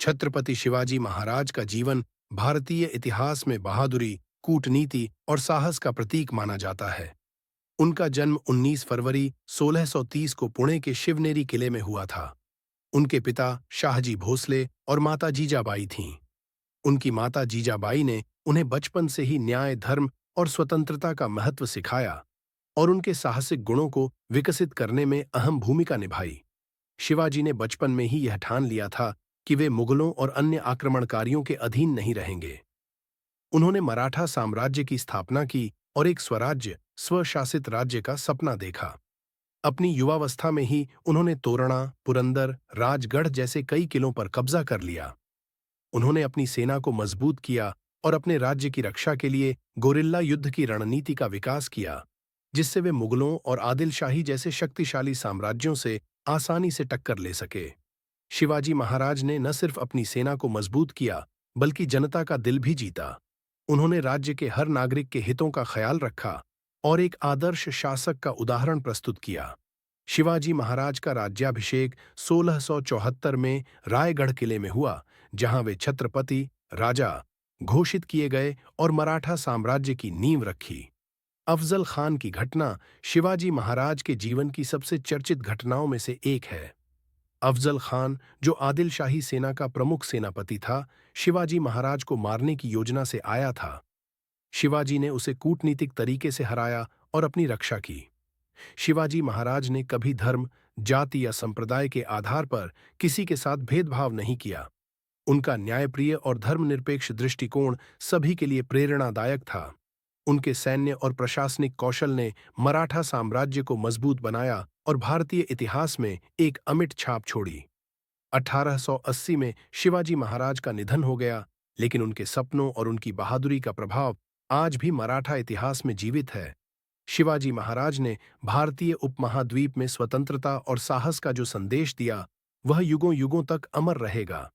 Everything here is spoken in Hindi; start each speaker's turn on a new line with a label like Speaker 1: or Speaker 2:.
Speaker 1: छत्रपति शिवाजी महाराज का जीवन भारतीय इतिहास में बहादुरी, कूटनीति और साहस का प्रतीक माना जाता है। उनका जन्म 19 फरवरी 1630 को पुणे के शिवनेरी किले में हुआ था। उनके पिता शाहजी भोसले और माता जीजाबाई थीं। उनकी माता जीजाबाई ने उन्हें बचपन से ही न्याय, धर्म और स्वतंत्रता का महत्व सिखाया और उनके साहसिक गुणों को विकसित करने में अहम भूमिका निभाई। शिवाजी ने बचपन में ही यह ठान लिया था कि वे मुगलों और अन्य आक्रमणकारियों के अधीन नहीं रहेंगे। उन्होंने मराठा साम्राज्य की स्थापना की और एक स्वराज्य, स्वशासित राज्य का सपना देखा। अपनी युवावस्था में ही उन्होंने तोरणा, पुरंदर, राजगढ़ जैसे कई किलों पर कब्जा कर लिया। उन्होंने अपनी सेना को मजबूत किया और अपने राज्य की रक्षा के लिए गोरिल्ला युद्ध की रणनीति का विकास किया, जिससे वे मुगलों और आदिलशाही जैसे शक्तिशाली साम्राज्यों से आसानी से टक्कर ले सके। शिवाजी महाराज ने न सिर्फ अपनी सेना को मजबूत किया, बल्कि जनता का दिल भी जीता। उन्होंने राज्य के हर नागरिक के हितों का ख्याल रखा और एक आदर्श शासक का उदाहरण प्रस्तुत किया। शिवाजी महाराज का राज्याभिषेक 1674 में रायगढ़ किले में हुआ, जहां वे छत्रपति राजा घोषित किए गए और मराठा साम्राज्य की नींव रखी। अफजल खान की घटना शिवाजी महाराज के जीवन की सबसे चर्चित घटनाओं में से एक है। अफजल खान, जो आदिल शाही सेना का प्रमुख सेनापति था, शिवाजी महाराज को मारने की योजना से आया था। शिवाजी ने उसे कूटनीतिक तरीके से हराया और अपनी रक्षा की। शिवाजी महाराज ने कभी धर्म, जाति या संप्रदाय के आधार पर किसी के साथ भेदभाव नहीं किया। उनका न्यायप्रिय और धर्मनिरपेक्ष दृष्टिकोण सभी के लिए प्रेरणादायक था। उनके सैन्य और प्रशासनिक कौशल ने मराठा साम्राज्य को मजबूत बनाया और भारतीय इतिहास में एक अमिट छाप छोड़ी। 1880 में शिवाजी महाराज का निधन हो गया, लेकिन उनके सपनों और उनकी बहादुरी का प्रभाव आज भी मराठा इतिहास में जीवित है। शिवाजी महाराज ने भारतीय उपमहाद्वीप में स्वतंत्रता और साहस का जो संदेश दिया, वह युगों युगों तक अमर रहेगा।